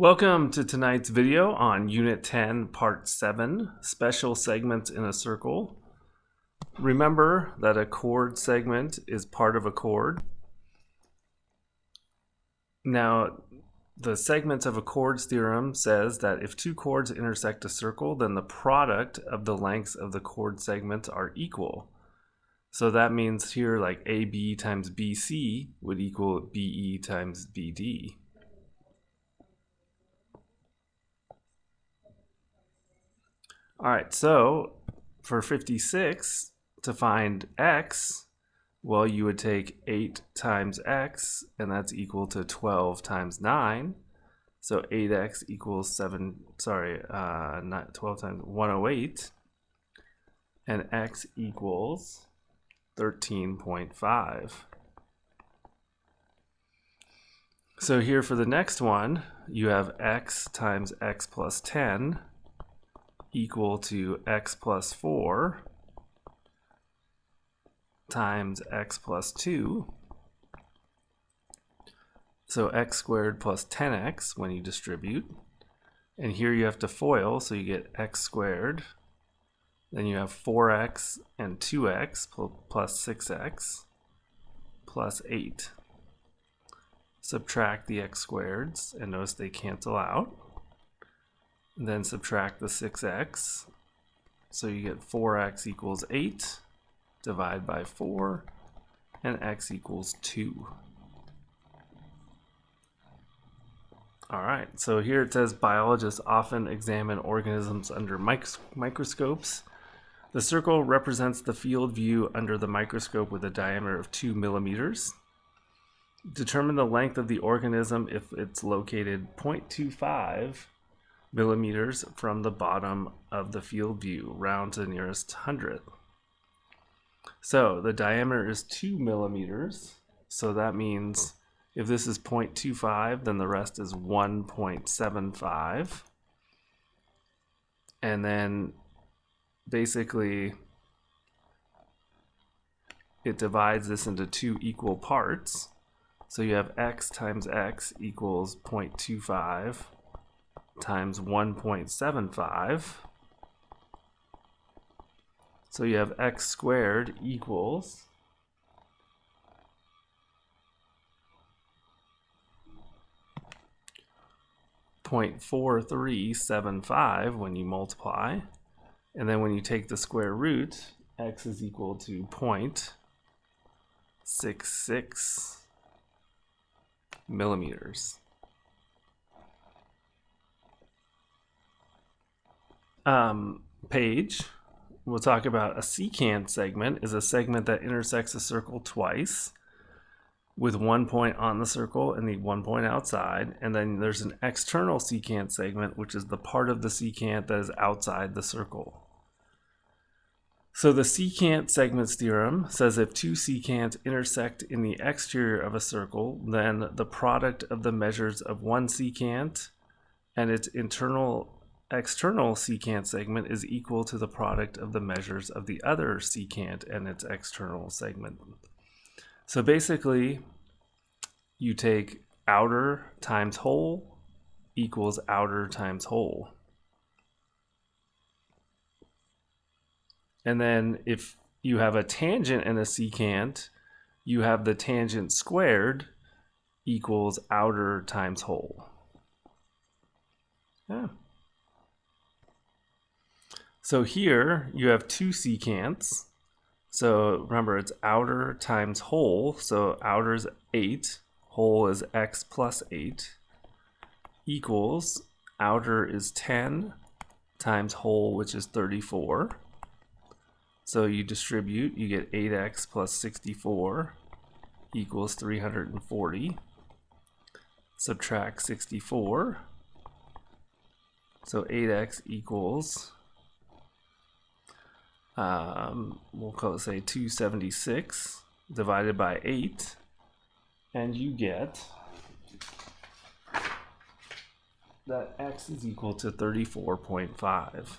Welcome to tonight's video on Unit 10, Part 7, Special Segments in a Circle. Remember that a chord segment is part of a chord. Now, the segments of a chord's theorem says that if two chords intersect a circle, then the product of the lengths of the chord segments are equal. So that means here like AB times BC would equal BE times BD. All right, so for 56, to find x, well, you would take 8 times x, and that's equal to 12 times 9. So 8x equals 12 times 108. And x equals 13.5. So here for the next one, you have x times x plus 10 equal to x plus 4 times x plus 2. So x squared plus 10x when you distribute. And here you have to FOIL, so you get x squared. Then you have 4x and 2x plus 6x plus 8. Subtract the x squareds, and notice they cancel out. And then subtract the 6x. So you get 4x equals 8. Divide by 4. And x equals 2. Alright, so here it says biologists often examine organisms under microscopes. The circle represents the field view under the microscope with a diameter of 2 millimeters. Determine the length of the organism if it's located 0.25 millimeters from the bottom of the field view, round to the nearest hundredth. So the diameter is 2 millimeters, so that means if this is 0.25, then the rest is 1.75. And then basically it divides this into two equal parts. So you have x times x equals 0.25 times 1.75. So you have x squared equals 0.4375 when you multiply. And then when you take the square root, x is equal to 0.66 millimeters. Page, we'll talk about a secant segment is a segment that intersects a circle twice with one point on the circle and the one point outside. And then there's an external secant segment, which is the part of the secant that is outside the circle. So the secant segments theorem says if two secants intersect in the exterior of a circle, then the product of the measures of one secant and its external secant segment is equal to the product of the measures of the other secant and its external segment. So basically, you take outer times whole equals outer times whole. And then if you have a tangent and a secant, you have the tangent squared equals outer times whole. Yeah. So here you have two secants. So remember, it's outer times whole. So outer is 8, whole is x plus 8, equals outer is 10 times whole, which is 34. So you distribute, you get 8x plus 64 equals 340. Subtract 64. So 8x equals we'll call it, say, 276 divided by 8, and you get that x is equal to 34.5.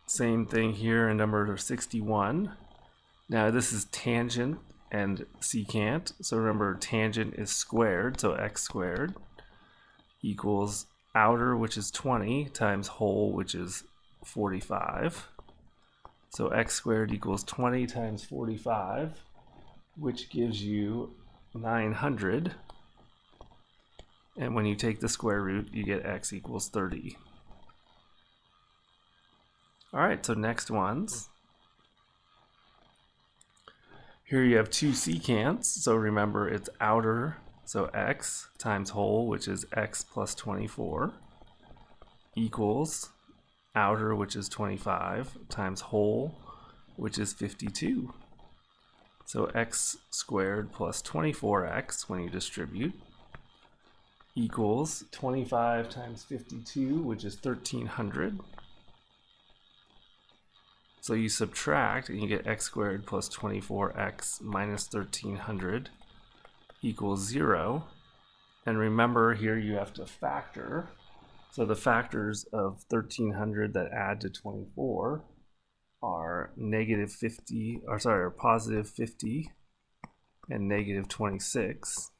Same thing here in number 61. Now this is tangent and secant. So remember, tangent is squared, so x squared equals outer, which is 20, times whole, which is 45. So x squared equals 20 times 45, which gives you 900. And when you take the square root, you get x equals 30. All right, so next ones. Here you have two secants, so remember it's outer, so x times whole, which is x plus 24, equals outer, which is 25, times whole, which is 52. So x squared plus 24x, when you distribute, equals 25 times 52, which is 1300. So you subtract and you get x squared plus 24x minus 1300 equals 0. And remember, here you have to factor. So the factors of 1300 that add to 24 are negative 50, or sorry, are positive 50 and negative 26.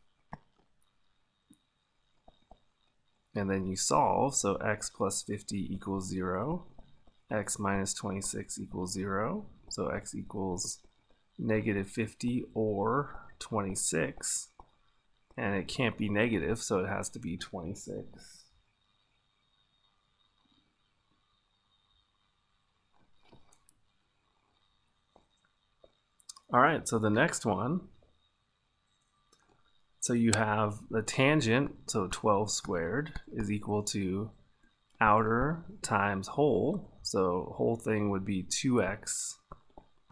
And then you solve, so x plus 50 equals 0. X minus 26 equals 0, so x equals negative 50 or 26, and it can't be negative, so it has to be 26. All right, so the next one, so you have the tangent, so 12 squared is equal to outer times whole, so whole thing would be 2x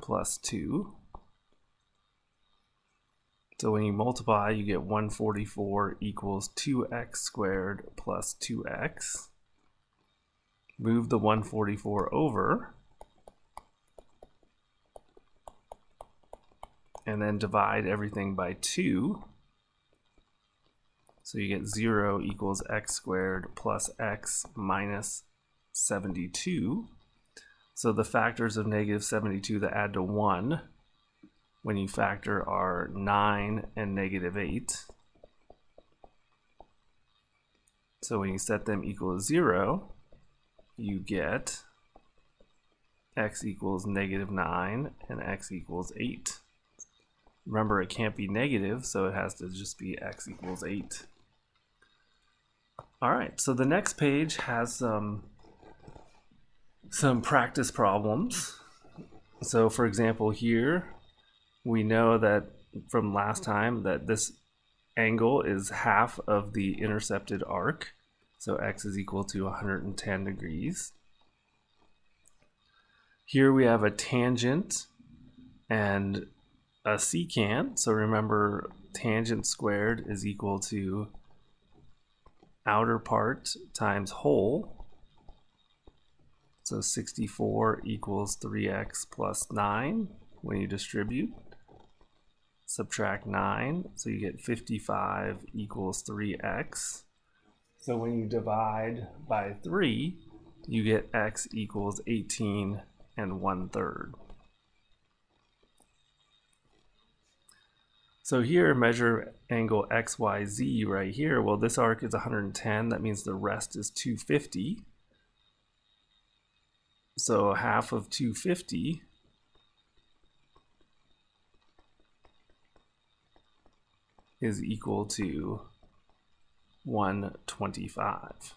plus 2. So when you multiply, you get 144 equals 2x squared plus 2x. Move the 144 over, and then divide everything by 2. So you get 0 equals x squared plus x minus 72. So the factors of negative 72 that add to 1 when you factor are 9 and negative 8. So when you set them equal to 0, you get x equals negative 9 and x equals 8. Remember, it can't be negative, so it has to just be x equals 8. All right, so the next page has some practice problems. So for example, here we know that from last time that this angle is half of the intercepted arc, so x is equal to 110 degrees. Here we have a tangent and a secant, so remember tangent squared is equal to outer part times whole, so 64 equals 3x plus 9 when you distribute. Subtract 9, so you get 55 equals 3x. So when you divide by 3, you get x equals 18 and 1/3. So here, measure angle XYZ right here. Well, this arc is 110. That means the rest is 250. So half of 250 is equal to 125.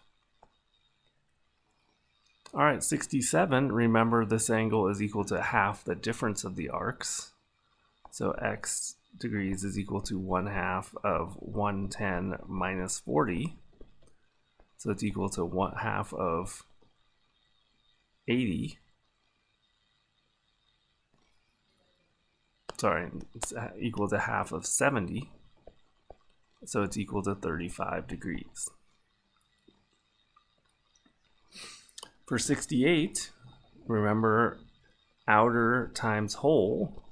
All right, 67. Remember, this angle is equal to half the difference of the arcs. So x degrees is equal to 1/2 of 110 minus 40. So it's equal to 1/2 of 80. Sorry, it's equal to half of 70. So it's equal to 35 degrees. For 68, remember outer times whole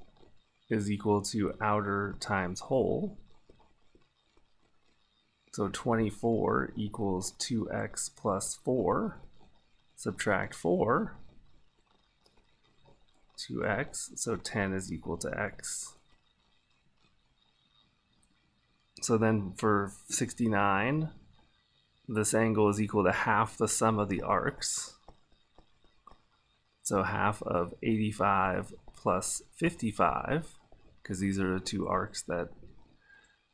is equal to outer times whole. So 24 equals 2x plus 4. Subtract 4. 2x, so 10 is equal to x. So then for 69, this angle is equal to half the sum of the arcs. So half of 85 plus 55, because these are the two arcs that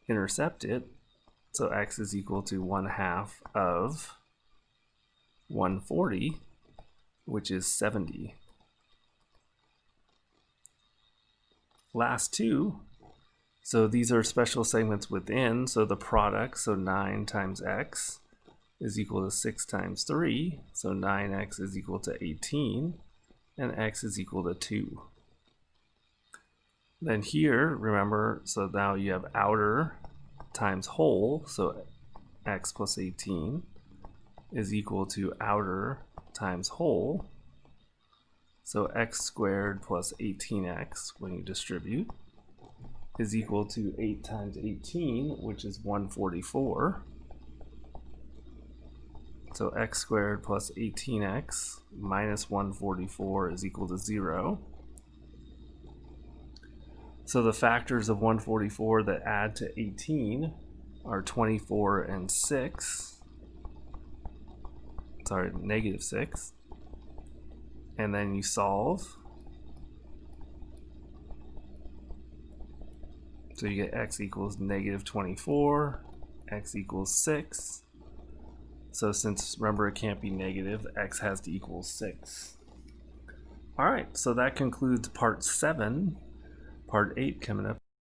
intercept it. So x is equal to 1/2 of 140, which is 70. Last two, so these are special segments within, so the product, so 9 times x is equal to 6 times 3, so 9x is equal to 18, and x is equal to 2. Then here, remember, so now you have outer times whole, so x plus 18 is equal to outer times whole, so x squared plus 18x, when you distribute, is equal to 8 times 18, which is 144. So x squared plus 18x minus 144 is equal to 0. So the factors of 144 that add to 18 are 24 and 6. Sorry, negative 6. And then you solve. So you get x equals negative 24, x equals 6. So since, remember, it can't be negative, x has to equal 6. All right, so that concludes part 7. Part 8 coming up.